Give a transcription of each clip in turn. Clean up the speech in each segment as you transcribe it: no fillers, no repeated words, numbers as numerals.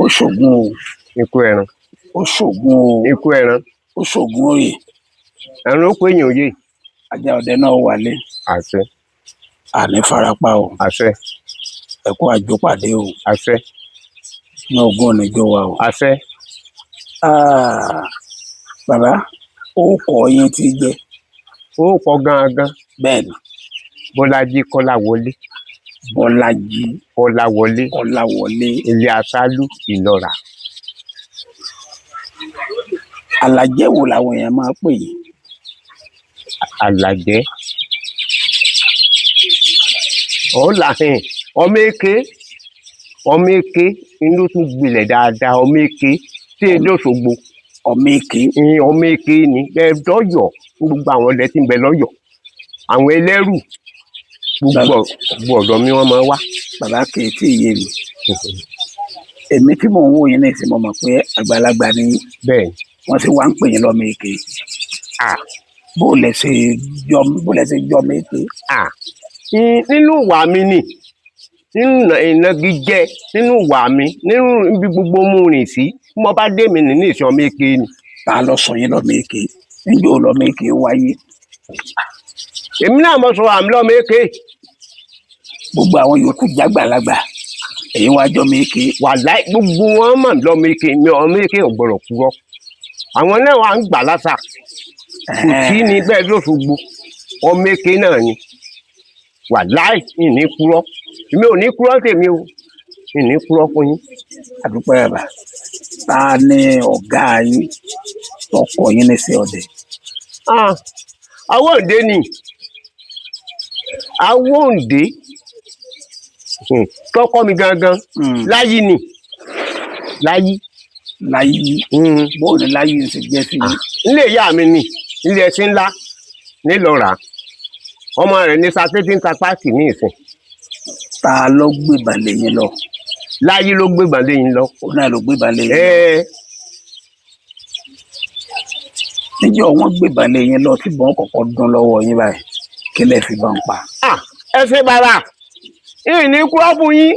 ó ṣògùn o. ikú ẹran. ó ṣògùn o. ikú ẹran. ó ṣògùn òye. ẹran ó pé èèyàn òye. ajá ọdẹ náà wálé. àṣẹ. àní farapa o. àṣẹ. ẹkú àjọpàdé o. àṣẹ. ní ogún oníjó wa o. àṣẹ. bàbá ó kọ yín ti jẹ. ó kọ gangan. bẹ́ẹ̀ni. Bọ́lájí Kọ́láwọlé. Bọ́lájí Kọ́láwọlé. Kọ́láwọlé. ilé asálú Ìlọ́ra. Alàjẹ́ wo làwọn èèyàn máa pè yín? Alàjẹ́. ọ̀la ọmọ èké inú tún gbilẹ̀ dáadáa ọmọ èké tí èdè Òṣogbo. ọmọ èké. ọmọ èké ni lọ́yọ̀ọ́ gbogbo àwọn ọdẹ tí ń bẹ lọ́yọ̀ọ́ àwọn ẹlẹ́rù gbogbo ọ̀dọ̀ mi wọ́n máa wá. bàbá kì í tí ì yé mi. èmi tí mò ń wò yín ní ìsìn mo mọ̀ pé àgbàlagbà ni. bẹ́ẹ̀ wọ́n sì wá ń pè yín lọ́mọ èké. bó lẹ ṣe jọ mí èké. nínú ìwà mi ni nínú ìnagijẹ nínú ìwà mi nínú ibi gbogbo mú rìn sí mo bá dé mi ní ìṣọ́ ọmọ èké ni. ta ló sọ yín lọ́mọ èké níjó lọ́mọ èké wáyé. èmi náà mo sọ àmì lọ́mọ èké. gbogbo àwọn yòókù jágbàlagbà èyí wá jọ ọmọ èké. wàláì gbogbo wọn mọ̀ lọ́mọ èké mi ọmọ èké ò gbọ́dọ̀ kúrọ́ àwọn náà wà ń gbà lásà kò sí ní bẹ́ẹ̀ lóṣogbo ọmọ èké náà ni wàláì ìní kúrọ́ èmi ò ní kúrọ́ tèmi o ìní kúrọ́ fún yín. àdúpẹ́ bàbá ta ni ọ̀gá yín tọkọ yín ní sí ọdẹ. Awóǹdé ni Awóǹdé tọkọ mi gangan láyí ni láyí. bóun ni láyí ń ṣe jẹ́ sí i. ilé ìyá mi ni ilé ẹsìn ńlá nílọ́ra ọmọ rẹ̀ ní sakétí ń ta páàkì ní ìsìn. ta ló gbé balẹ̀ yín lọ. láyí ló gbé balẹ̀ yín lọ. òun náà ló gbé balẹ̀ yín lọ. níjọ́ wọ́n gbé balẹ̀ yín lọ tí bọ́n kọ́kọ́ dún lọ́wọ́ yín báyìí kí lẹ fi bọ́n pa. ẹ ṣe bàbá ìní kúrọ́ fún yín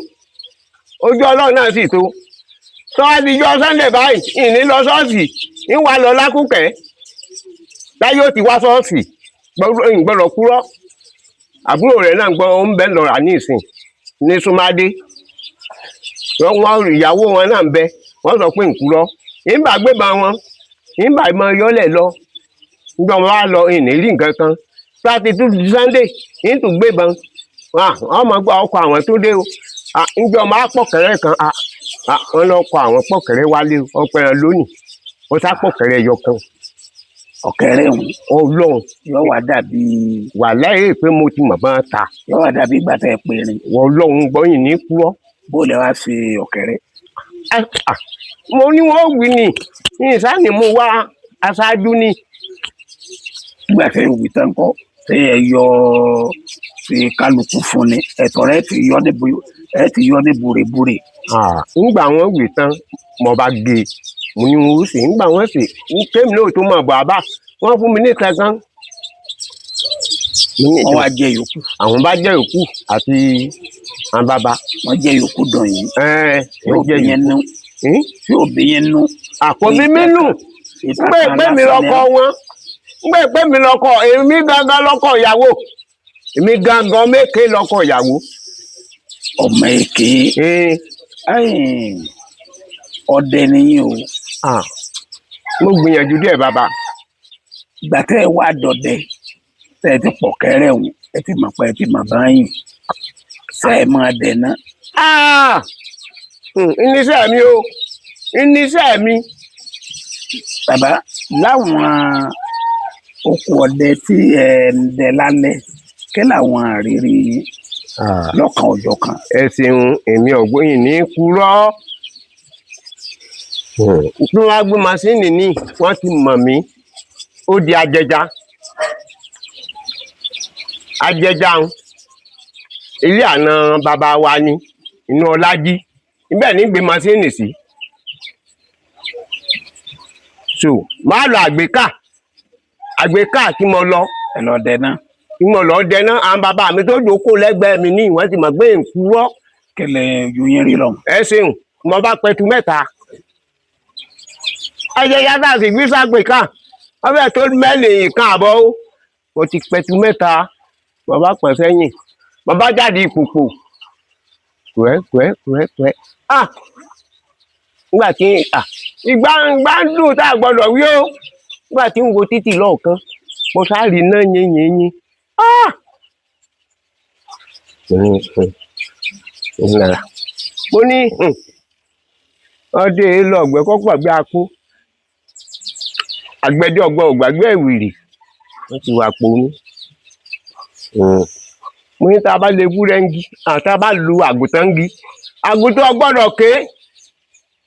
ojú ọlọ́run náà sì tó sọ́wádìíjọ́ Sunday báyìí ìní lọ ṣọ́ọ̀ṣì ń wá lọ lákùkẹ́ láyé ó ti wá ṣọ́ọ̀ṣì gbọ́dọ̀ kúrọ́ àbúrò rẹ̀ náà gbọ́ ń bẹ́ lọ́ra ní ìsìn ní súnmádé wọ́n ìyàwó wọn náà ń bẹ wọ́n sọ pé nkúrọ́ ìgbà gbébà wọn ìgbà ìmọ̀ yọlẹ̀ lọ nígbà wọn wá lọ ìní rí nǹkan kan láti tún di Sunday ìyẹn tún gbébọn ọmọ gba ọkọ̀ àwọn tó dé o nígbà ọmọ apọ̀kẹ́rẹ́ kan wọn lọ kọ àwọn pọ̀kẹ́rẹ́ wálé ọpẹran lónìí wọn sá pọ̀kẹ́rẹ́ yọ kan. ọ̀kẹ́rẹ́ Ọlọ́run yóò wá dàbí. wà láyé pé mo ti mọ̀ bá ta. yóò wá dàbí ìgbà tẹ́ ẹ pé rin. Ọlọ́run gbọ́yìn ní kúrọ́. bó lè wá fi ọ̀kẹ́rẹ́. mo ní wọn wí ni ìsáni mo wá aṣáájú ni. nígbà tẹ́ ìwé tán kọ́ tẹ́ ẹ yọ fi kálukú fún ni ẹ̀tọ́ rẹ ti yọ ní búrebúre. nígbà wọn wí tán mo bá gé e mo ní wọn ó sì nígbà wọn sì kémi náà tó mọ bàbá wọn fún mi ní kankan. wọn wá jẹ yòókù. àwọn bá jẹ yòókù àti àwọn bàbá. wọn jẹ yòókù dàn yín. wọn jẹ yẹn tí ò bí yẹn nú. àkọ́bí mi nù gbé mi lọ́kọ wọn gbé mi lọ́kọ èmi gangan lọ́kọ ìyàwó èmi gangan méke lọ́kọ ìyàwó. ọmọ èké ọdẹ nìyí o. mo gbìyànjú díẹ̀ bàbá. ìgbà tẹ́ ẹ wá dọdẹ tẹ́ ẹ ti pọ̀ kẹ́rẹ́ òun ẹ ti mọ̀ pé ẹ ti mọ̀ báyìí ṣe é máa dẹ̀ ná. iníṣẹ́ mi o iníṣẹ́ mi. bàbá láwọn oko ọdẹ tí ẹ ń dẹ lálẹ́ kí làwọn àrírí lọ́kàn ọjọ́ kan. ẹ ṣeun èmi ọ̀gbọ́yìn ní kúrọ́. bí wọ́n á gbé masínì ní wọ́n ti mọ̀ mí ó di ajẹja ilé àna bàbá wa ni inú Ọlájí níbẹ̀ ní gbé masínì sí. so máa lọ àgbéká tí mo lọ ẹ lọ dẹná. tí mo lọ dẹná àwọn bàbá mi tó jókòó lẹ́gbẹ̀ẹ́ mi ní ìwọ́n ti mọ̀ pé nkúrọ́. kẹlẹ yóyin rí lọ. ẹ ṣeun mo bá pẹtu mẹ́ta ayẹyẹ tá a sì gbé ságbè kan ọbẹ̀ tó mẹ́lì kan àbọ̀ ó mo ti pẹtu mẹ́ta mo bá pẹ̀ sẹ́yìn mo bá jáde ìpòpò kùẹ́ ah nígbà tí ìgbà ń dùn tá a gbọ́dọ̀ wí ó nígbà tí ń wo títì lọ́ọ̀kan mo sáré náà yín ah mo ní ọdẹ lọgbẹ kọgbàgbé akú àgbẹdẹ ọgbọ ògbàgbé ìwìrì wọn ti wà pò ní. mo ní tá a bá lè wúrẹ́ ń gi àti tá a bá lu àgùntàn ń gi àgùntàn gbọ́dọ̀ ké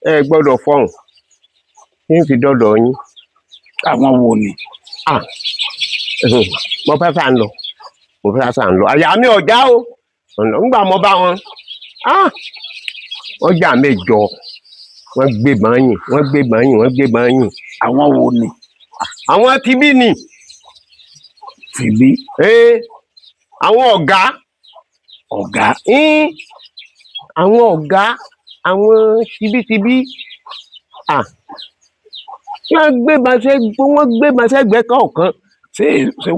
ẹ gbọ́dọ̀ fọhùn kí n fi dọdọ yín. àwọn wo ni. mo fẹ́ sàn lọ àyà mi ọ̀já o nígbà mo bá wọn ọjà mẹ́jọ wọ́n gbé báyìí. àwọn wo ni. àwọn tibí ni. tibí. àwọn ọ̀gá. àwọn ọ̀gá àwọn tibí. wọ́n gbé masẹ́gbẹ́ kọ̀ọ̀kan. ṣé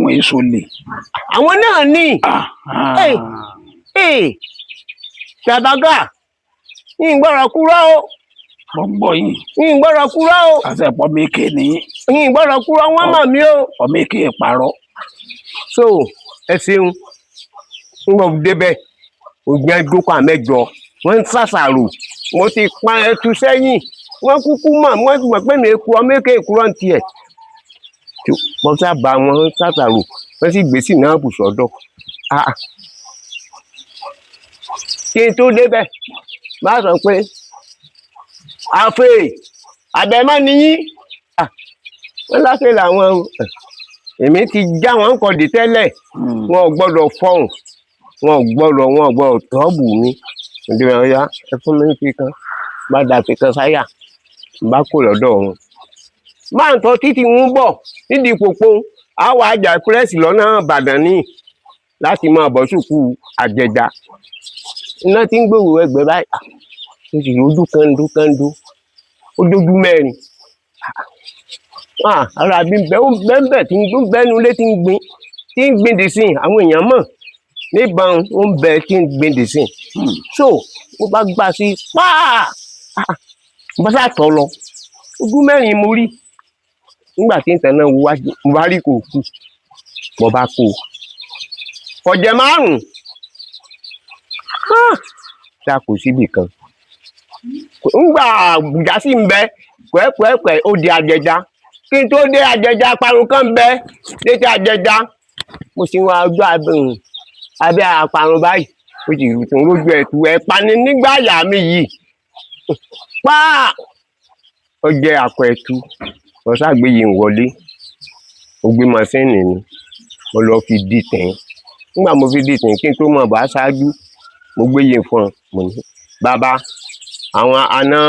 wọ́n èso lè. àwọn náà ní. ṣàbàgà ìgbọ́rọ̀ kúrò ó. gbọ́ngbọ́ yìí. ìgbọ́rọ̀ kúrò ó. àṣẹ pọ̀ méke nìyí. ìgbọ́rọ̀ kúrò wọ́n mọ̀ mí o. pọ̀ méke ìparọ́. so ẹ ṣeun ń bọ̀ débẹ̀ ògbìn ẹdókò àmẹ́jọ wọ́n ń ṣàṣàrò mo ti pa ẹtu sẹ́yìn wọ́n kúkú mọ̀ wọ́n ti mọ̀ pé mi kú ọ méke ìkúrọ̀ ń tiẹ̀. mo sábà wọn ṣàṣàrò wọ́n sì gbèsè náà bù sọ́dọ̀. kí n tó débẹ̀ bá sọ pé àfẹ àbẹ̀mọ́ nìyí wọ́n láfẹ́ làwọn èmi ti já wọn kọ̀dí tẹ́lẹ̀ wọn ò gbọ́dọ̀ fọhùn wọn ò gbọ́dọ̀ tọ́ọ̀bù mi ìdíwọ̀n ọ̀yá ẹ fún mi fi kan bá dà fi kan sáyà bá kó lọ́dọ̀ wọn. máa ń tọ́ títí ń bọ̀ nídìí pòpò àwọn àjà pírẹ́sì lọ́nà Ìbàdàn ní láti máa bọ̀ sùkú Àjẹjà iná tí ń gbòòrò ẹgbẹ́ báyìí ó sì lójú kando ó dójú mẹ́rin ara bí bẹ́ẹ̀ tí ń bẹ́nu lé tí ń gbin dì sí àwọn èèyàn mọ̀ níbọn ó ń bẹ tí ń gbin dì sí so ó bá gbà sí páà bá sá tọ́ lọ ojú mẹ́rin mo rí nígbà tí ń tẹ̀lé wo wájú mo bá rí kò kú mo bá kó ọ̀jẹ̀ márùn-ún tá kò síbì kan ńgbà àbùjá sì ń bẹ pẹ́ẹ́pẹ́ẹ́pẹ́ ó di Àjẹjà kí n tó dé Àjẹjà parun kan bẹ létí Àjẹjà mo sì wá ojú abẹ́ àparun báyìí ó sì rù tún lójú ẹ̀tù ẹ̀ pani nígbà àyà mi yìí páà ó jẹ́ akọ ẹ̀tù wọ́n ṣàgbéyìí ń wọlé ó gbé masínì ni mo lọ fi dìtẹ̀ nígbà mo fi dìtẹ̀ kí n tó mọ̀ bá ṣáájú mo gbéyè fún ọ mo ní bàbá àwọn àna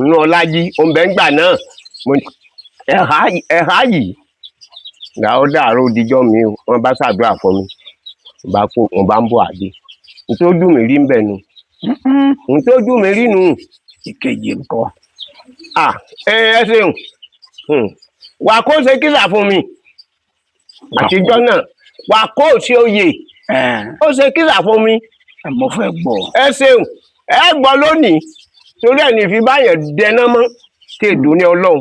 inú ọlájí oúnbẹ́ngbà náà mo ní ẹ̀há yìí ìgbà ó dàárọ̀ òdìjọ́ mi wọ́n bá ṣàdúrà fún mi mo bá ń bọ̀ àdé ntójú mi rí ń bẹ̀ nu ntójú mi rí nu. ìkejì ńkọ́. ẹ ṣeun wà kó ṣe kísà fún mi àtijọ́ náà wà kó ṣe oyè ó ṣe kísà fún mi. mo fẹ́ gbọ́. ẹ ṣeun ẹ gbọ́ lónìí torí ẹ̀ ní fi báyẹn dẹná mọ́ kí èdò ní Ọlọ́run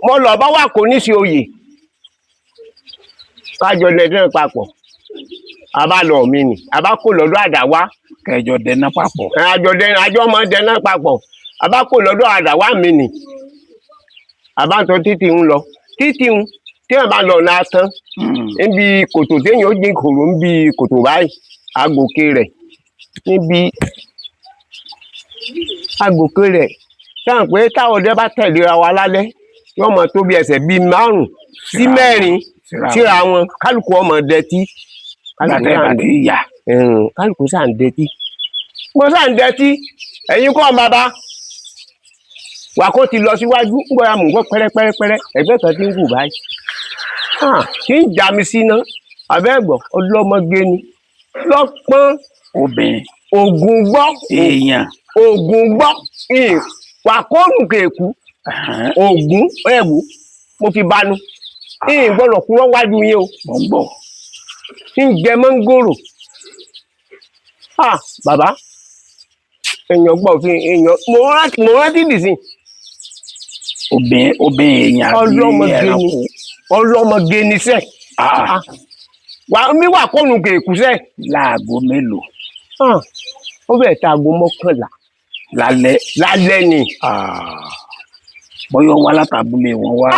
mo lọ bá wà kó ní sí oyè kájọ dẹná papọ̀ àbá lọ mi nì àbá kó lọ́dọ̀ Àdáwá kẹjọ dẹná papọ̀ àjọ ọmọ dẹná papọ̀ àbá kó lọ́dọ̀ Àdáwá mi nì àbá ń tọ títí ń lọ títí ń tí wọn bá lọ náà tán níbi kòtò téèyàn ó dín kòrò níbi kòtò báyìí agòkè rẹ̀ níbi agòkè rẹ̀ sáà pé táwọn ọdẹ bá tẹ̀léra wa lálẹ́ yóò mọ tó bí ẹsẹ̀ bíi 5 sí 4 síra wọn kálukú ọmọ dẹtí kálukú sáà ń dẹtí mo sáà ń dẹtí ẹ̀yin kọ́ bàbá wà kó ti lọ síwájú ń gbọ́dọ̀ mú nǹkan pẹ́rẹ́pẹ́rẹ́ ẹgbẹ́ kan tí ń wù báyìí kí n já mi sí ná abẹ́gbọ̀ ọlọ́mọge ni lọ́pọ́n obìnrin ògùn gbọ́ èèyàn ògùn gbọ́ wàkóòrùn kèkú ògùn ẹ̀wù mo fi banu gbọ́dọ̀ kúrò wájú yín o mo ń bọ̀ ń jẹ mọ́ngòrò bàbá èèyàn gbọ́ fi èèyàn mo rántí dìsín obìnrin èèyàn àbí ẹranko ọlọ́mọge ni sẹ́ mi wà kóòrùn kèkú sẹ́ láago mélòó ó bẹ̀rẹ̀ ta aago 11 lálẹ́ ni bọ́yọ̀ wá látàbúlé wọn wá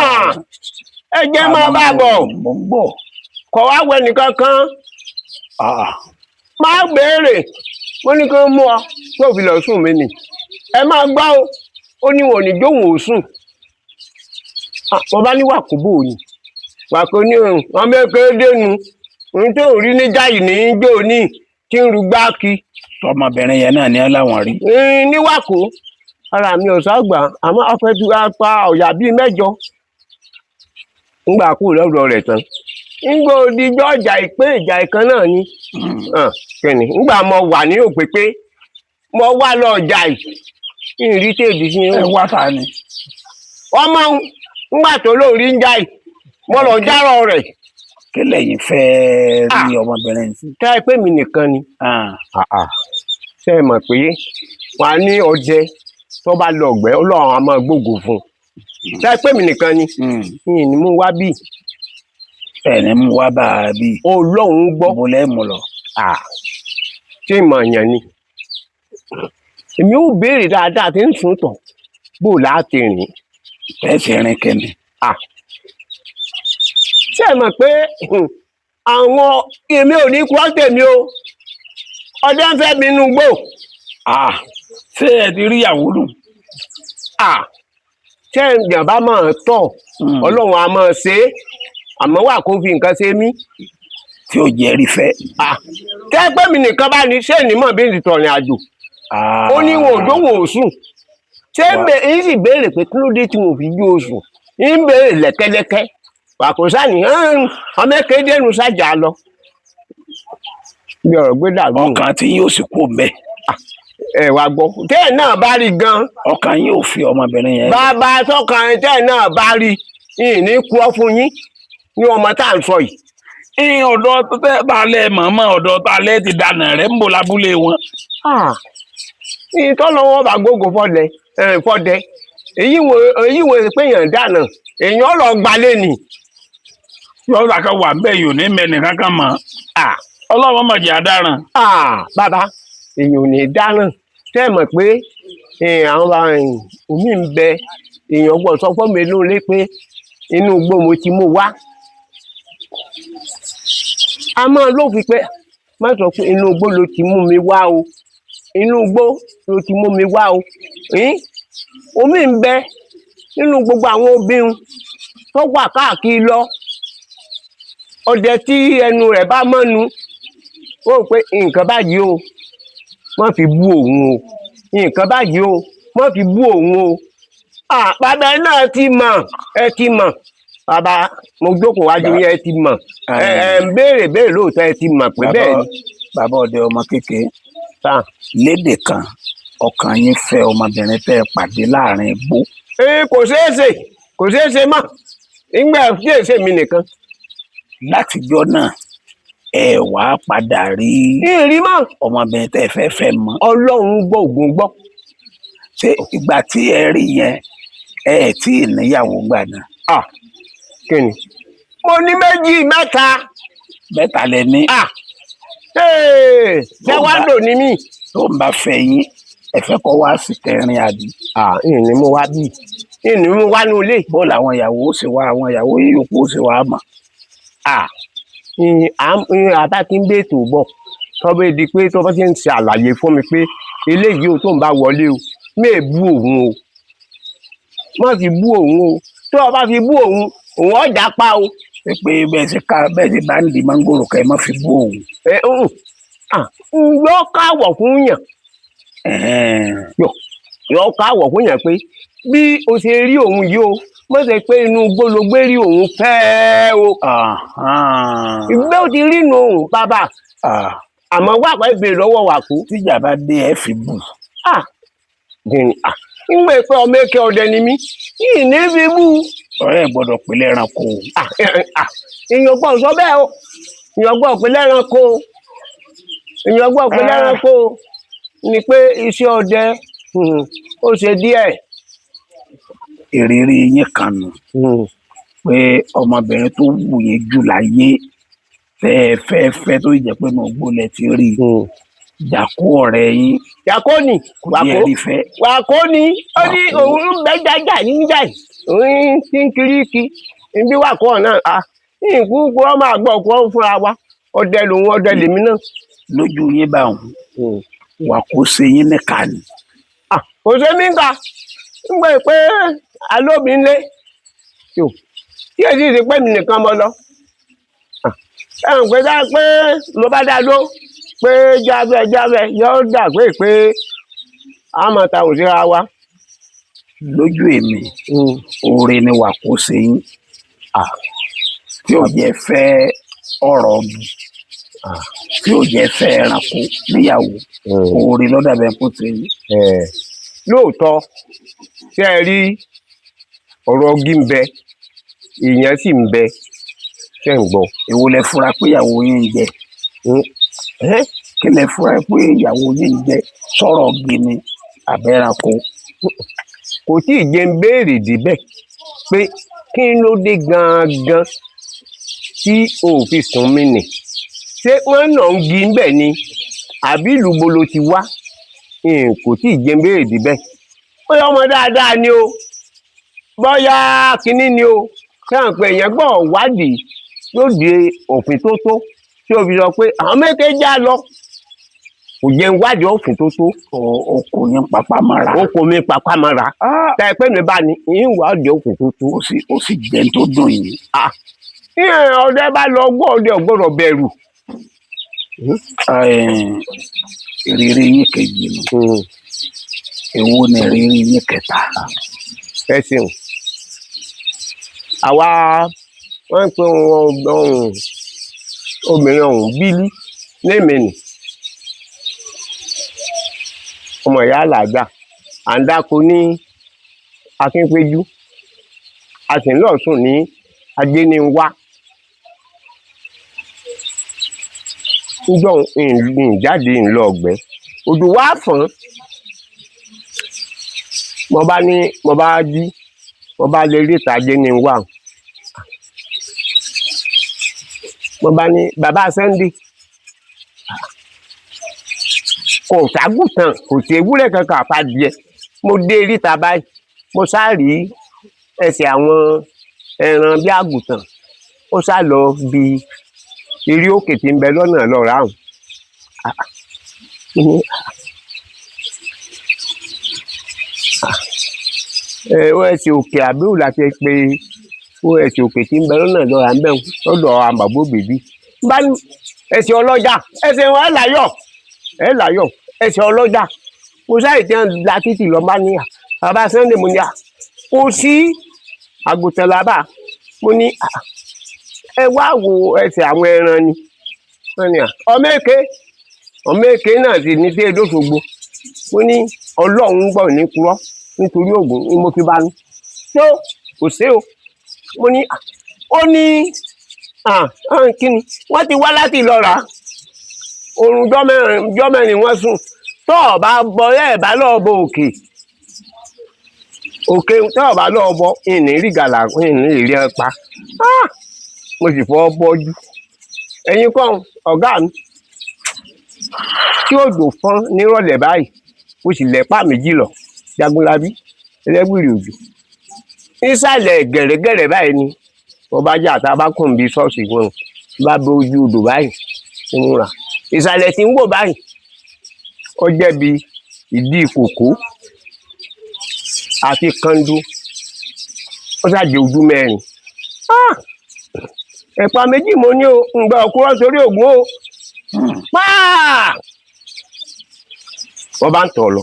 ẹ jẹ́ máa bá bọ̀ mo ń bọ̀ kọ̀ wá wẹ nìkan kan máa béèrè mo ní kí wọ́n mú ọ tó fi lọ sùn mí nì ẹ máa gbọ́ ó ní wọn ò ní jóhùn ò sùn wọ́n bá ní wàkúbò ni wàkó ní wọn mẹ́kẹ́ dénú ohun tó rí níjà yìí ní jò ní tí ń ru gbáàkì ọmọbìnrin yẹn náà ní láwọn rí níwàkó ara mi ò ságbà àmọ́ afẹ́tú apá ọ̀yà bíi 8 ńgbà kú lọ́dọ̀ rẹ̀ tán ńgbà òdìjọ́ ìjà ìkan náà ni kẹ́ni ńgbà mo wà ní òpépé mo wá lọ ọjà ìrìn tèèdì sí ẹ wá ta ni ọmọ ńgbà tó lórí ń jà mo lọ járọ rẹ̀ kí lẹ́yìn fẹ́ rí ọmọbìnrin sí. tẹ́ ẹ pé mi nìkan ni ṣe é mọ̀ pé wọ́n á ní ọdẹ tó bá lọ ọ̀gbẹ́ ọlọ́run á máa gbógo fún un tẹ́ ẹ pé mi nìkan ni yìí ni mo wá bí. ẹni mú wá bá a bí. ọlọ́run gbọ́. mo lẹ́ mú lọ. ṣé ìmọ̀ èèyàn ni èmi ò béèrè dáadáa tí ń sùn tán bó láti rìn. ẹ ti rìn kẹ́ni. ṣé ẹ mọ̀ pé àwọn èmi ò ní kúrọ́ tèmi o ọdẹ ń fẹ́ mi inú gbò. ṣé ẹ ti rí ìyàwó nù. ṣé ìjàmbá máa tọ̀ ọlọ́run á máa ṣe é àmọ́ wà kó fi nǹkan ṣe mí. tí ó jẹ́ rí fẹ́. tẹ́ pé mi nìkan bá ní ṣé ìnímọ̀ bí ti tọ̀rìn àjò. ó ní wọn ò dóhùn òsùn. ṣé ń sì béèrè pé kí ló dé tí mo fi jú oṣù ń béèrè lẹ́kẹ́lẹ́kẹ́ wàkóṣá ni ọmọ kéde nu sájà lọ. bí ọ̀rọ̀ gbé dàrú. ọkàn tí yóò sì kú mẹ́. ẹ wá gbọ́ tẹ́ẹ̀ náà bá rí gan. ọkàn yín ò fi ọmọbìnrin yẹn. bàbá tọkàn tẹ́ẹ̀ náà bá rí ní kú ọ fún yín ní ọmọ tá à ń sọ yìí. ọ̀dọ̀ tẹ́ balẹ̀ mọ̀ọ́mọ́ ọ̀dọ̀ talẹ̀ ti dànà rẹ̀ ń bò lábúlé wọn. ìtọ́lọ́wọ́ bá gbógo fọdẹ èyí wo péyàn dànà èèyàn lọ gbalẹ̀ ni. yọ̀ọ́dà kan wà bẹ́ẹ̀ yóò ní mẹ́ni kankan mọ́. ọlọ́run mọ̀ jẹ́ àdáràn. bàbá èèyàn ò ní dáràn tẹ́ ẹ̀ mọ̀ pé àwọn omi ń bẹ èèyàn gbọ́ sọ fún mi lóore pé inú igbó mo ti mú wá. a máa lófin pé má sọ pé inú igbó ló ti mú mi wá o inú igbó ló ti mú mi wá o. omi ń bẹ nínú gbogbo àwọn obìnrin tó wà káàkiri lọ ọdẹ tí ẹnu rẹ̀ bá mọ́nu ó pé nǹkan báyìí o má fi bú òun o nǹkan báyìí o má fi bú òun o. bàbá náà ti mọ̀ ẹ ti mọ̀ bàbá mo jókòó wájú yẹn ẹ ti mọ̀ ẹ ń béèrè lóòótọ́ ẹ ti mọ̀ pé bẹ́ẹ̀ ni. bàbá ọdẹ ọmọ kékeré lédè kan ọkàn yín fẹ́ ọmọbìnrin tẹ́ ẹ pàdé láàrin igbó. kò ṣeé ṣe mọ́ nígbà tí èsè mi nìkan. látijọ́ náà ẹ wá padà rí ọmọbìnrin tẹ́ ẹ fẹ́ mọ́. ọlọ́run gbọ́ ògùn gbọ́. ṣé ìgbà tí ẹ rí yẹn ẹ tí ì níyàwó gbà náà. kí ni mo ní 2 mẹ́ta. mẹ́ta lẹ ní. ṣé wàá lò ní mí. tó ń bá fẹ́ yín ẹ fẹ́ kọ́ wá sí kẹrin àbí. ìní mo wá bí ìní mo wá ní ilé. bó làwọn ìyàwó ó sì wá àwọn ìyàwó yòókù ó sì wá mọ̀. àbá tí ń bèètò bọ̀ tọ́bẹ̀ di pé tọ́bẹ̀ ti ń ṣe àlàyé fún mi pé eléyìí ò tó ń bá wọlé o mẹ́ẹ̀ bú òun o má fi bú òun o tó o bá fi bú òun ọjà pa o. pé bẹ́ẹ̀ sì bá ń di mángòrò kẹ́ ẹ má fi bú òun. yọ káwọ̀ fún yàn yọ káwọ̀ fún yàn pé bí o ṣe rí òun yìí o má ṣe pé inú gbólógbé rí òun fẹ́ o. ìgbé ò ti rí nù bàbá àmọ́ wà pẹ́ bèrè lọ́wọ́ wà kú. tíjà bá dé ẹ fi bù. ń gbé pé ọmọ èké ọdẹ ni mí yìí ní fi bú. ọ̀rẹ́ ẹ̀ gbọ́dọ̀ pè lẹ́ranko. èèyàn gbọ́ sọ bẹ́ẹ̀ o èèyàn gbọ́ pè lẹ́ranko èèyàn gbọ́ pè lẹ́ranko ni pé iṣẹ́ ọdẹ ó ṣe díẹ̀. ìrírí yín kan nù pé ọmọbìnrin tó wù yín jù láyé fẹ́ẹ́fẹ́ tó jẹ́ pé mo gbólẹ̀ ti rí Jàkó ọ̀rẹ́ yín. Jàkó ni Wàkó ni ó ní òun bẹ́ jájà níjà òun ti ń kiri kí ibi Wàkó náà ìkúkú ọmọ àgbọ̀ kó fúnra wa ọdẹ lòun ọdẹ lèmi náà. lójú yín bá òun Wàkó ṣe yín níkà ni. kò ṣe mí kà ń gbé pé alóbìnrin tí èyí ti pẹ́ mi nìkan mọ́ lọ. ẹ̀hún pé dá pé mo bá dá ló pé jábẹ́ yóò dà pé àmọ́ ta ò síra wa. lójú èmi oore ni Wàkó ṣe yín tí ò jẹ́ fẹ́ ọ̀rọ̀ ọ̀gbìn tí ò jẹ́ fẹ́ ẹranko níyàwó oore lọ́dà bẹ́ẹ̀ kó ṣe yín. lóòótọ́ tí ẹ rí ọ̀rọ̀ ọ̀gbìn ń bẹ ìyẹn sì ń bẹ ṣe ń gbọ́. èwo lẹ fura pé ìyàwó yín ń jẹ kí lẹ fura pé ìyàwó yín ń jẹ sọ̀rọ̀ ọ̀gbìn ni àbẹ́ranko. kò tí ì jẹ́ ń béèrè débẹ̀ pé kí ló dé gangan tí o fi sùn mí nì ṣé wọ́n náà ń gi ń bẹ̀ ni àbí ìlú bolo ti wá kò tí ì jẹ́ ń béèrè débẹ̀ bóyá ọmọ dáadáa ni o bóyá kínní ni o kẹ́hìn pé èèyàn gbọ́ wádìí yóò di òfin tó tó tí o fi sọ pé àwọn méjèèjì á lọ kò jẹ́ ń wádìí òfin tó tó. oko yẹn papá mara. oko mi papá mara. tá ẹ pé mi bá ní ìyín wádìí òfin tó tó. ó sì jẹ́ tó dùn yìí. ọdẹ bá lọ gbọ́ ọdẹ ò gbọ́dọ̀ bẹ̀rù. ìrírí yín kejì nù èwo ni ìrírí yín kẹta. ẹ ṣeun àwa wọ́n ń pe obìnrin ọ̀hún bílí lẹ́mẹ̀ẹ́nì ọmọ ìyá àlàájá à ń dáko ní Akínpéjú a sì ń lọ sùn ní Ajéníwá níjọ́ ìjáde ńlọ ọ̀gbẹ́ odò wá fọ́n mo bá jí mo bá lè rí ìta Ajéníwá mo bá ní bàbá Sunday kò ságùtàn kò sí ewúrẹ́ kankan àfàdìẹ mo dé ríta báyìí mo sáàrí ẹsẹ̀ àwọn ẹran bí àgùtàn ó sá lọ bí eré òkè tí ń bẹ lọ́nà lọ́ra àrùn ẹsẹ̀ òkè àbíwò láti pe ẹsẹ̀ òkè tí ń bẹ lọ́nà lọ́ra ń bẹ̀ lọ́dọ̀ àmàbó bèbí bá ní ẹsẹ̀ ọlọ́jà ẹsẹ̀ wọn ẹ̀ láyọ̀ ẹsẹ̀ ọlọ́jà mo sáré tí wọn la títì lọ bá níyà bàbá Sunday mo ní kò sí àgùntàn lábà mo ní ẹ wá wo ẹsẹ̀ àwọn ẹran ni wọn ní ọmọ èké náà sì ní sí Èdòṣogbo mo ní Ọlọ́run gbọ́ ní kúrọ́ nítorí Ògún ni mo fi bá ní tó kò sí o mo ní ó ní kí ni wọ́n ti wá láti lọ rà á oorun jọ́ mẹ́rin wọ́n sùn tó ọba bọ bá lọ́ọ́ bọ òkè tó ọba lọ́ọ́ bọ ìní rí gàlà ìní rí ẹpa mo sì fọ́ bọ́jú ẹ̀yin kan ọ̀gá mi tí òjò fọ́n nírọ̀lẹ́ báyìí mo sì lẹ́pà méjì lọ Jagunlabi ẹlẹ́gbìrì òjò nísàlẹ̀ gẹ̀rẹ́gẹ̀rẹ́ báyìí ni wọ́n bá jà tá a bá kùn bí ṣọ́ọ̀ṣì wọn bá bẹ ojú odò báyìí ń múra ìsàlẹ̀ tí ń wò báyìí ó jẹ́ bí ìdí kòkó àti kandu ó ṣàjẹ ojú mẹ́rin ẹ̀pà méjì mo ní o ǹgbà òkúrọ́ sórí Ògún o wọ́n bá ń tọ̀ lọ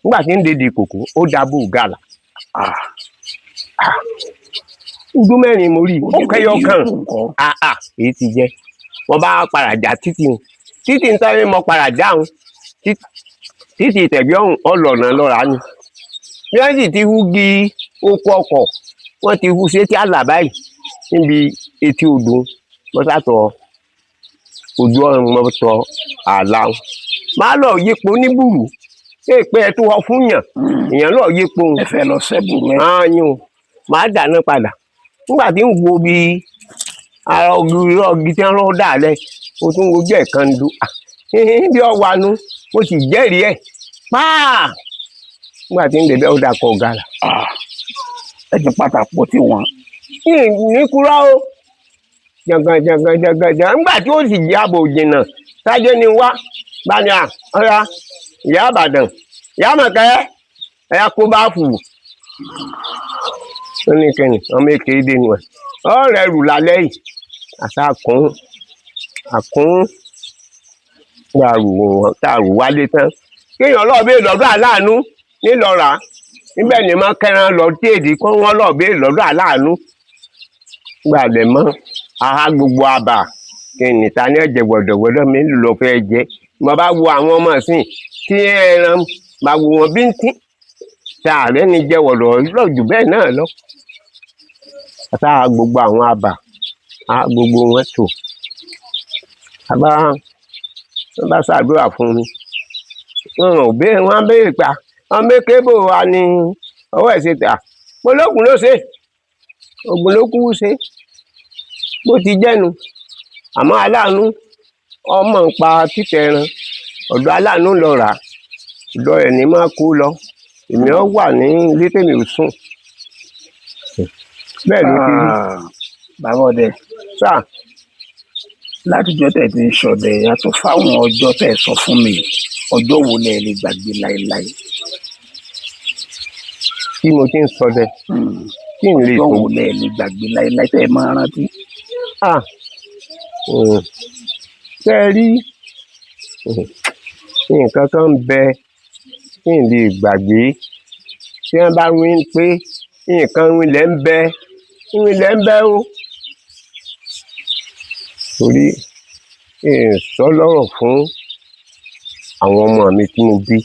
nígbà tí ń dédé kòkó ó dábò gàlà ojú mẹ́rin mo rí ó kẹyọ kan èyí ti jẹ́ wọ́n bá padà já títì títí ń sáré mọ padà dáhùn títí tẹ̀bí ọ̀hún ọlọ́nà lọ́ra ni bí wọ́n sì ti húgi oko ọkọ̀ wọ́n ti hu sétí àlà báyìí níbi etí odò mọ́sátọ̀ ojú ọ̀run mọ́tọ̀ àlà máa lọ yípo níbùrù pé ẹ tó wọ fún yàn èèyàn lọ yípo ẹ fẹ́ lọ sẹ́bùrù ẹ. ààyùn máa dáná padà nígbà tí ń wo bí ara ọgì tí wọ́n rọ́ dàlẹ́ mo tún wojú ẹ̀ kan do bí ọwọ́ anú mo sì jẹ́rìí ẹ̀ páà nígbà tí ń débẹ̀ ó dà kọ́ ọ̀gá là. ẹ ti pátákó tí wọ́n. ní kúrò ó jàngàjàngàjàngàjà nígbà tí ó sì jẹ́ àbò jìnnà sájẹ́ ni wá bá ní ọ̀ya ìyá àbàdàn ìyá mọ̀kẹ́ ẹ̀yà kó bá fù ó ní kẹ́ni ọmọ èké dé nu ẹ̀ ọ̀rẹ́ rù lálẹ́ yìí àṣà àkún tààrù wálé tán kéèyàn lọ́ọ̀bẹ lọ́dọ̀ aláàánú nílọ́ra níbẹ̀ ni máa kẹ́ran lọ téèdì kó wọ́n lọ́ọ̀bẹ lọ́dọ̀ aláàánú gbàdẹ̀ mọ́ aha gbogbo àbà kí nìta ní ẹ̀jẹ̀ gbọ̀dọ̀gbọ̀dọ̀ mi lọ fẹ́ jẹ mo bá wo àwọn ọmọ sìn tí ẹran bá wo wọn bí ń tín tá ààrẹ ni jẹ wọ̀dọ̀ lọ́jù bẹ́ẹ̀ náà lọ àtà gbogbo àwọn àbà gbogbo wọn tò wọn bá ṣàdúrà fún mi wọn béèrè pa wọn mékè bò wá ní ọwọ́ ẹ̀ ṣe tà mo lókun ló ṣe ògùn ló kú ṣe bó ti jẹ́nu àmọ́ aláàánú ọmọ ń pa títẹ̀ ẹran ọ̀dọ̀ aláàánú lọ rà ọ̀dọ̀ ẹ̀ ní máa kú lọ èmi ọ wà ní ilé tèmi ò sùn bẹ́ẹ̀ ló ti rí. bàbá ọdẹ sá látijọ́ tẹ̀ ti ń ṣọdẹ yàtọ̀ fáwọn ọjọ́ tẹ̀ sọ fún mi ọjọ́ wo lẹ lè gbàgbé láéláé. tí mo ti ń ṣọdẹ kí n lè ọjọ́ wo lẹ lè gbàgbé láéláé tẹ̀ máa rántí. tẹ́ ẹ rí nǹkan kan ń bẹ kí n lè gbàgbé tí wọ́n bá wí pé nǹkan ilẹ̀ ń bẹ o torí sọ lọ́rọ̀ fún àwọn ọmọ mi tí mo bí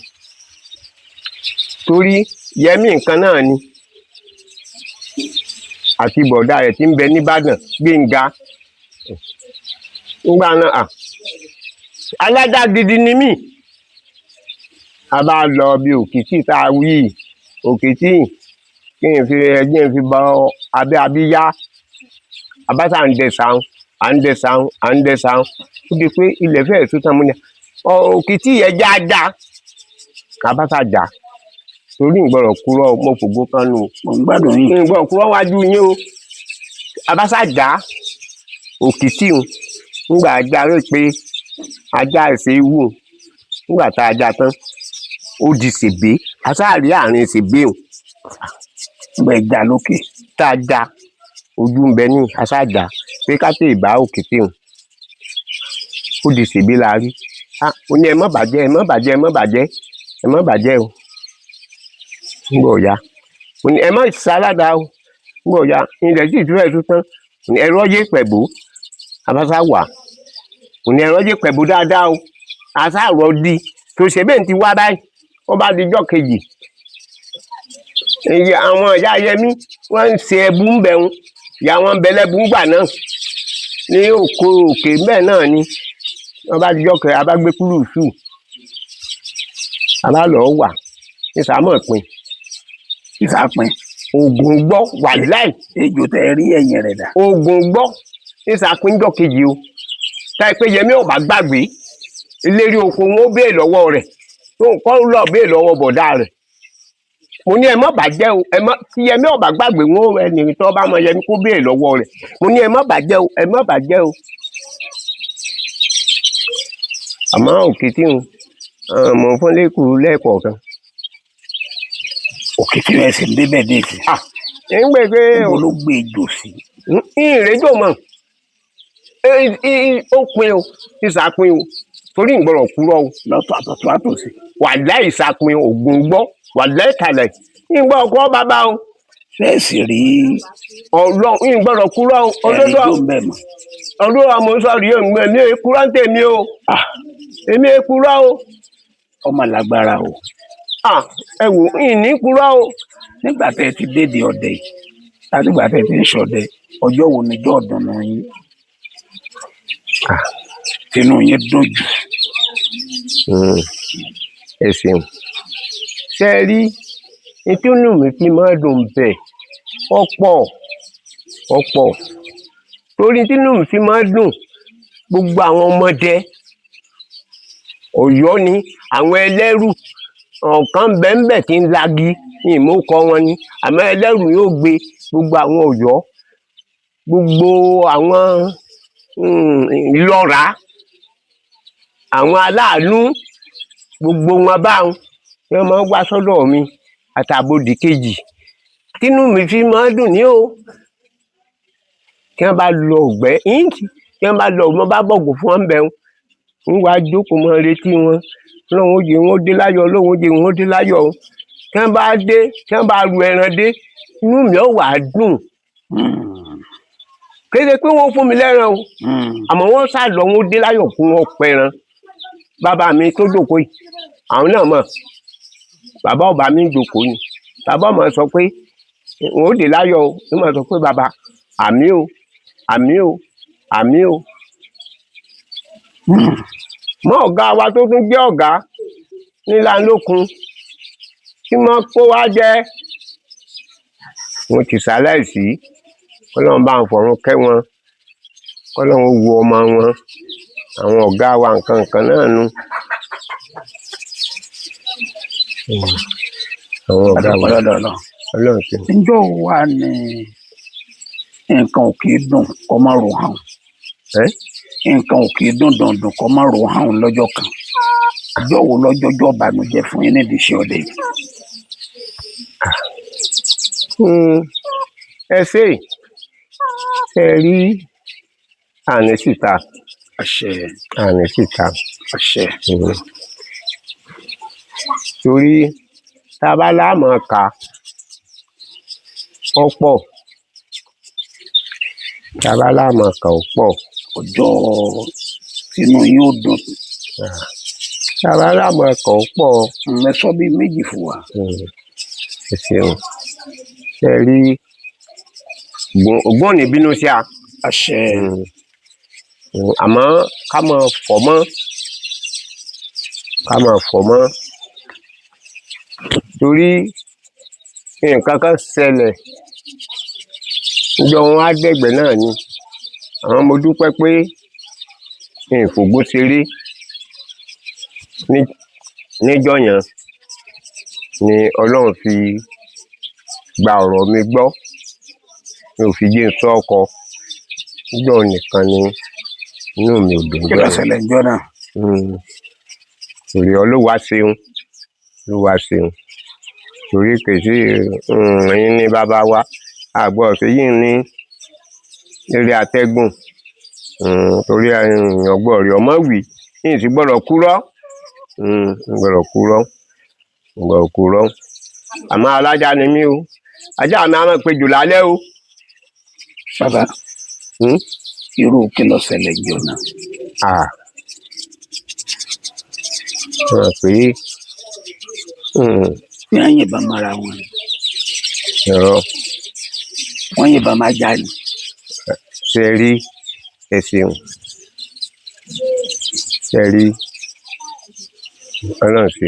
torí yẹmí nǹkan náà ni àti bọ̀dá rẹ̀ tí ń bẹ nìbàdàn Gbénga ńgbà náà alájà gidi ni mí a bá lọ bí òkìtì tá a wí òkìtì kí n fi ẹgbẹ́ fi bọ abẹ́ abíyá abáṣà ń dẹ̀sán ó di pé ilẹ̀ fẹ́ẹ̀ tó tán mú ni òkìtì yẹn já abáṣà já torí ìgbọ̀rọ̀ kúrọ̀ mo fògbó kan nù mo ń gbádùn yín. ìgbọ̀rọ̀ kúrọ̀ wájú yín o abáṣà já òkìtì ńgbà ajá rẹ̀ pé ajá ẹ̀sẹ̀ wù ńgbà tá a já tán ó di ṣègbé aṣáàrí àárín ṣègbé o gbẹ já lókè tá a já ojú ń bẹ ní aṣáàjà pé ká tẹ ìbá òkété o ó di ṣègbé la rí ó ní ẹ má bàjẹ́ o ń bọ̀ ya ó ní ẹ má ṣàládà o ń bọ̀ ya ilẹ̀ tí ìtura ẹ̀ tó tán ó ní ẹ̀rọ yé pẹ̀bó abáṣá wà ó ní ẹ̀rọ yé pẹ̀bó dáadáa o aṣáàrọ̀ di tó ṣe bẹ́ẹ̀ ti wá báyìí wọ́n bá di ijọ́ kejì àwọn ìyá Yẹmí wọ́n ń ṣe ẹbú ń bẹ̀rù ìyá wọn bẹ̀lẹ́bù ń gbà náà ní òkè bẹ́ẹ̀ náà ni wọ́n bá di ijọ́ kejì abágbé kúrúùsù abálọ̀ wà ní sàmọ̀ pin ìsàpín oògùn gbọ́ wà láì ejò tẹ rí ẹ̀yìn rẹ̀ dà. oògùn gbọ́ ní sàpín ijọ́ kejì o táyì pé Yẹmí ò bá gbàgbé ìlérí oko wọn ó béè lọ́wọ́ rẹ̀ tó nǹkan lọ béè lọ́wọ́ bọ̀dá rẹ̀ mo ní ẹ má bàjẹ́ o tí Yẹmí ò bá gbàgbé wọn ẹnì tó bá mọ Yẹmí kó béè lọ́wọ́ rẹ̀ mo ní ẹ má bàjẹ́ o àmọ́ òkìtì mọ̀ fún lẹ́kùrú lẹ́ẹ̀kọ̀ọ̀kan. òkìtì rẹ̀ sì ń débẹ̀ déètì. ń gbé pé mo ló gbé ejò sí. ìrẹ́jò mọ̀ ó pin o ìsàpin o torí ìgbọràn kúrọ o lọ́tọ̀ àtọ̀tọ̀ àtòsí. wàláì ìsàpin ògùn gbọ́ wàláì kalẹ̀ ìgbọ́ ọkọ bàbá o. fẹ́ẹ̀sì rí. ọlọ́run ìgbọràn kúrọ o. ẹ̀rí tó ń bẹ̀ mọ́. ọdún àmọ́sọ̀rì yóò gbẹ ní kúrántẹ̀ mi o. èmi ò purọ́ o. ọmọ lágbára o. ẹ wò ìní purọ́ o. nígbà tẹ́ ẹ ti dédé ọdẹ yìí láti ìgbà tẹ́ ẹ ti ń ṣọdẹ ọjọ́ wo níjọ́ ọ̀dùnnú yín tinú yín dùn jù. ẹ ṣeun ṣe rí ìtúnú mi fi máa dùn bẹ́ẹ̀ ọ̀pọ̀ torí tínú mi fi máa dùn gbogbo àwọn ọmọdé Ọ̀yọ́ ni àwọn ẹlẹ́rù ọ̀kan bẹ́ẹ̀nbẹ́ẹ̀ tí ń lagi ní ìmọ̀ọ́kọ wọn ni àmọ́ ẹlẹ́rù yóò gbé gbogbo àwọn Ọ̀yọ́ gbogbo àwọn ìlọ́ra àwọn aláàánú gbogbo wọn báwọn ni wọ́n máa ń wá sọ́dọ̀ mi àtàbòdì kejì tínú mi fi máa dùn ní o kí wọ́n bá lọ ọ̀gbẹ́ kí wọ́n bá lọ ọ̀gbọ́n bá bọ̀gùn fún wọn bẹ̀rù ń wá jókòó mọ́ retí wọn lóun ó jẹ wọn ó dé láyọ̀ lóun ó jẹ wọn ó dé láyọ̀ kí wọ́n bá dé kí wọ́n bá ru ẹran dé inú mi ò wá dùn kéde pé wọ́n fún mi lẹ́ran o àmọ́ wọ́n sá lọ wọn ó dé láyọ̀ kó wọn pẹran bàbá mi tó jókòó yìí àwọn náà mọ̀ bàbá ọba mi jókòó yìí bàbá ọmọ sọ pé wọn ó dé láyọ̀ o ní mọ̀ sọ pé bàbá àmì o àmì o àmì o mọ ọ̀gá wa tó tún jẹ́ ọ̀gá nílànlókun tí wọ́n kó wá jẹ́ wọn ti ṣaláìsí kọ́lọ́run bá ń fọ̀run kẹ́ wọn kọ́lọ́run wo ọmọ wọn àwọn ọ̀gá wa nǹkan náà nu àwọn ọ̀gá wa Ọlọ́run ṣe. ǹjọ́ wà ní nǹkan òkè dùn kọ́ má ro hàn nǹkan òkè dùn dandan kọ́ má ro hàn lọ́jọ́ kan ọjọ́ wo lọ́jọ́jọ́ ìbànújẹ́ fún yín nídìí iṣẹ́ ọdẹ yìí. ẹ ṣe rí àní síta àṣẹ àní síta àṣẹ torí tá a bá láàmú ká ọ̀pọ̀ tá a bá láàmú ká ọ̀pọ̀ ọjọ́ tinú yóò dùn. tá a bá láàmú ká ọ̀pọ̀ mẹ́sọ́ bíi méjì fún wa. ẹ ṣeun ṣe rí ògbọ́n ní bínú sí a. àṣẹ. àmọ́ ká máa fọ̀ mọ́ torí nǹkan kan ṣẹlẹ̀ níjọ́ wọn á dẹ̀gbẹ́ náà ni àwọn mo dúpẹ́ pé ìfògbó ṣeré níjọ́ yẹn ni Ọlọ́run fi gba ọ̀rọ̀ mi gbọ́ mi ò fi jẹ́ sọ ọkọ níjọ́ nìkan ni inú mi ò dùn. kí ló ṣẹlẹ̀ níjọ́ náà. torí Olúwa ṣeun torí kèsì ẹ̀yin ní bàbá wa àgbọ̀ ṣèyí ní eré atẹ́gùn torí ọgbọ́n rí ọmọ wì yìí sì gbọ́dọ̀ kú rọ́ àmọ́ alájà ni mí o ajá mi á máa pe jù lálẹ́ o. bàbá irú kí ló ṣẹlẹ̀ níjọ́ náà. pé bí wọ́n yìnbọn mọ́ra wọn ẹ̀rọ wọ́n yìnbọn máa já ni. ṣe rí ẹ̀sìn ṣe rí Ọlọ́run ṣe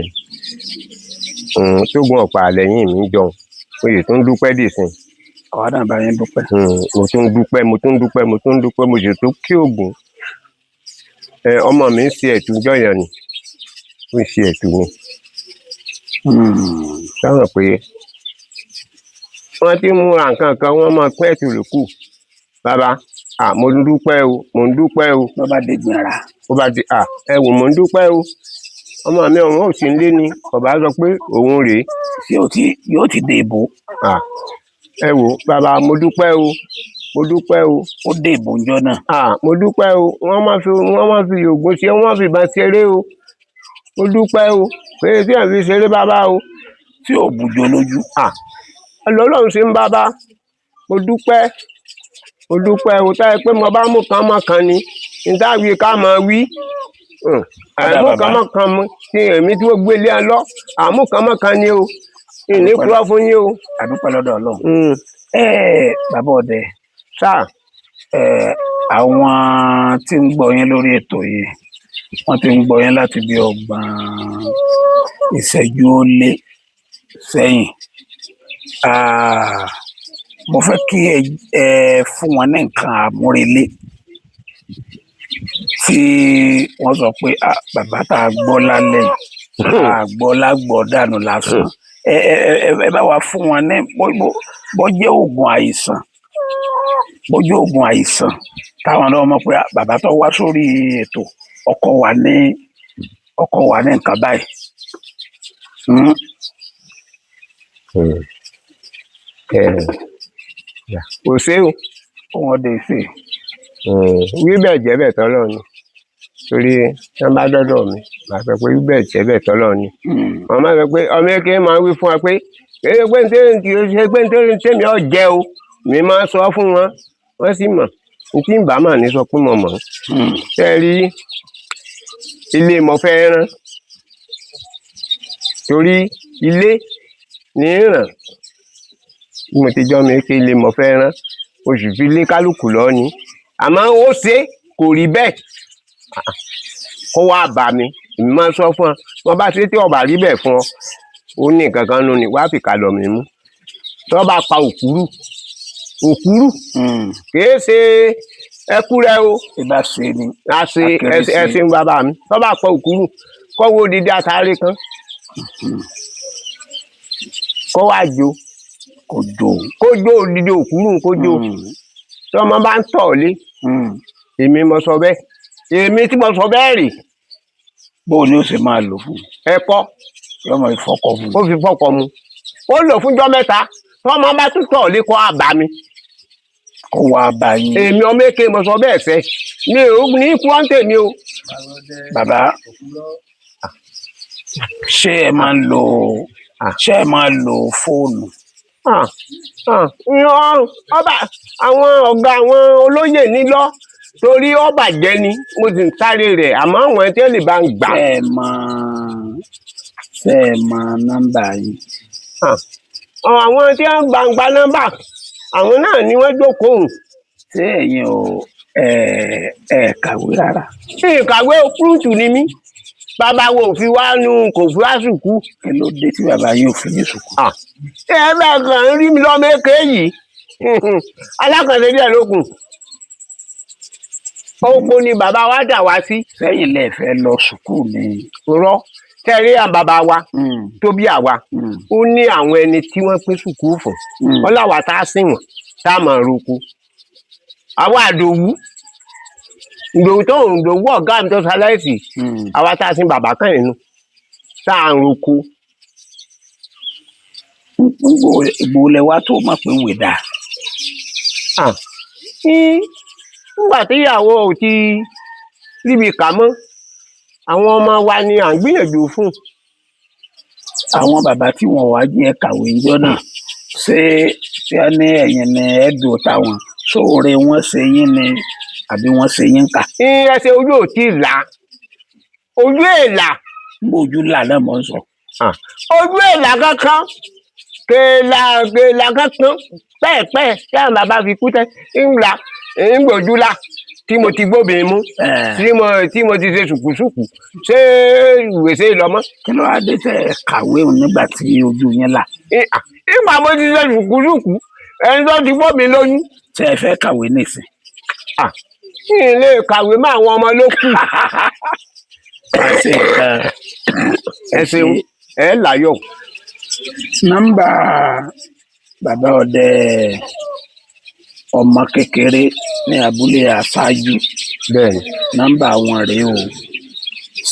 tógun ọ̀pá lẹ́yìn mi jọ oyè tó ń dúpẹ́ dìsìn. àwa náà bá yẹn dúpẹ́. mo tún dúpẹ́ mo sì tó kí Ògún ọmọ mi ń ṣe ẹ̀tù jọ̀yàn ni ó ń ṣe ẹ̀tù ni. sáwọn pé wọ́n ti múra nǹkan kan wọ́n máa pẹ́ ẹ̀tù lókù bàbá mo ń dúpẹ́ o. ló bá dé gbìnrà. ó bá di ẹ wò mo ń dúpẹ́ o ọmọ mi ọ̀hún ò sí nílé ni bàbá sọ pé òun rèé yóò ti dé ìbò. ẹ wò bàbá mo dúpẹ́ o. ó dé ìbò ńjọ́ náà. mo dúpẹ́ o wọ́n máa fi oògùn ṣe wọ́n fi ìbọn ṣeré o mo dúpẹ́ o pé tí à ń fi ṣeré bàbá o tí ò bùjọ lójú. Ọlọ́run ṣe ń bàbá mo dúpẹ́ o táyẹ pé mo bá mú kan mọ́ kan ni níta wí ká máa wí àmúkànmọ́kan tí èmi tí wọ́n gbélé ẹ lọ àmúkànmọ́kan ni o ìní kúrọ́ fún yín o. àdúpẹ́ lọ́dọ̀ Ọlọ́run. bàbá ọdẹ sáà àwọn tí ń gbọ́ yín lórí ètò yìí wọ́n ti ń gbọ́ yín láti bí 30 ìṣẹ́jú ó lé sẹ́yìn. mo fẹ́ kí ẹ fún wọn ní nǹkan àmúrelé tí wọ́n sọ pé bàbá tá a gbọ́ lálẹ́ àgbọ́ lágbọ́ dànù lásán. ẹ bá wa fún wọn ní bọ́jẹ́ oògùn àìsàn bójú oògùn àìsàn táwọn náà mọ̀ pé bàbá tó wá sórí ètò ọkọ wa ní nǹkan báyìí. kò sí o wọn dé sí wí bẹ́ẹ̀ jẹ́ bẹ́ẹ̀ tọ́lọ́ ni torí wọ́n bá dọ́dọ̀ mi màá sọ pé wí bẹ́ẹ̀ jẹ́ bẹ́ẹ̀ tọ́lọ́ ni wọ́n máa sọ pé ọmọ eke máa wí fún wa pé ṣe tèmi ọ̀ jẹ́ o mi máa sọ fún wọn wọ́n sì mọ̀ tí ń bá mà ní sọ pé mo mọ̀ ṣe rí ilé mo fẹ́ rán torí ilé ní ràn bí mo ti jọ́ mi pé ilé mo fẹ́ rán oṣù fi lé kálukú lọ ni àmọ́ ó ṣe kò rí bẹ́ẹ̀ kó wá bá mi èmi máa sọ fún ọ wọn bá ṣe tí ọba rí bẹ́ẹ̀ fún ọ ó ní nǹkan kan nù ní wàá fi kàlọ́ mi mú tó bá pa òkúrú kìí ṣe ẹkúrẹ́ o ìbá ṣe ni a ṣe ẹsìn bàbá mi tó bá pa òkúrú kó wo dídí àtàrí kan kó wá jó kó jó dídí òkúrú kó jó tí ọmọ bá ń tọ̀ lé èmi mo sọ bẹ́ẹ̀ èmi tí mo sọ bẹ́ẹ̀ rè bó ni ó ṣe máa lò fún ẹ̀kọ́ yọmọ ìfọkọ fún ó fi fọkọ mu ó lò fúnjọ́ mẹ́ta tí ọmọ bá tún tọ̀ lé kó àbá mi kó wá bá yín. èmi ọmọ èké mo sọ bẹ́ẹ̀ fẹ́ mi ò ní ikú ọ́n tèmi o. bàbá ṣé ẹ máa ń lo fóònù. ọba àwọn ọ̀gá àwọn olóyè nílọ torí ọba jẹ ni mo sì ń sáré rẹ̀ àmọ́ àwọn ẹtí lè bá ń gbà. ṣé ẹ mọ nọ́mbà yìí. àwọn tí wọ́n gbangba nọ́mbà àwọn náà ni wọ́n jókòó. ṣé ẹ̀yin ò kàwé rárá. ìkàwé kúrúùtù ni mí bàbá wo fi wá nu kò fi wá sùkú. kí ló dé tí bàbá yóò fi ní sùkú. ẹ bá kàn ń rí mi lọ́mọ èké yìí alákànṣe díẹ̀ lókun oko ni bàbá wa dà wá sí. sẹ́yìn lẹ fẹ́ lọ sùkú ni. rọ tẹ́rí bàbá wa tó bí àwa ó ní àwọn ẹni tí wọ́n pín sùkú fún wọn láwa tá a sìn wọ́n tá a máa roko àwa àdòwú ìdòwú ọ̀gá mi tó ṣaláìsì àwa tá a sin bàbá kan nínú tá a ń roko. ìgbò lẹ wá tó mọ̀ pé wè dà. nígbà tí ìyàwó ò ti ríbi kà mọ́ àwọn ọmọ wa ni à ń gbìyànjú fún. àwọn bàbá tí wọn wá jẹ́ kàwé ńjọ náà ṣé a ní ẹ̀yin ní ẹ̀dùn táwọn sóore wọn ṣe yín ni àbí wọn ṣe yín kà. ẹsẹ̀ ojú ò tí ì là ojú èèlà. níbo ojú là náà mọ̀ ń sọ. ojú èèlà kankan kèèlà kankan pẹ́ẹ̀pẹ́ẹ̀ tí àwọn bàbá fi kú tẹ́ ńlá ńgbòjúlá tí mo ti gbóbìnrin mú tí mo ti ṣe ṣùkúṣùkú ṣé ìwèsè lọmọ. kí ló wá dé tẹ́ kàwé nígbà tí ojú yẹn là. nígbà mo ti ṣe ṣùkúṣùkú ẹni tó ti gbóbìnrin lóyún. ṣé ẹ fẹ́ kàwé nìsín. kí n lè kàwé mọ́ àwọn ọmọ ló kù. ẹ ṣeun ẹ láyọ̀. nọ́mbà bàbá ọdẹ ọmọ kékeré ní abúlé àṣáájú bẹ́ẹ̀ni nọ́mbà wọn rèé o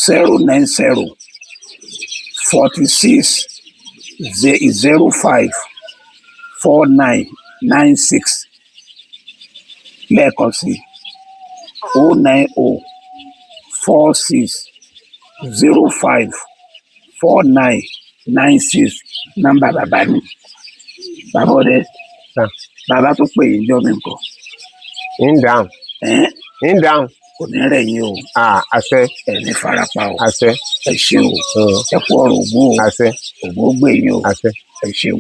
090 46 05 4996 lẹ́ẹ̀kan sí 090 46 05 4996 nọ́mbà bàbá ni bàbá ọdẹ bàbá tó pè yín jọ mi nǹkan. ń dáhùn kò ní rẹ̀ yín o àṣẹ ẹ ní farapa o àṣẹ ẹ ṣé o ẹ kú ọ̀rọ̀ ògbó o àṣẹ ògbó gbè yín o àṣẹ. ẹ ṣeun.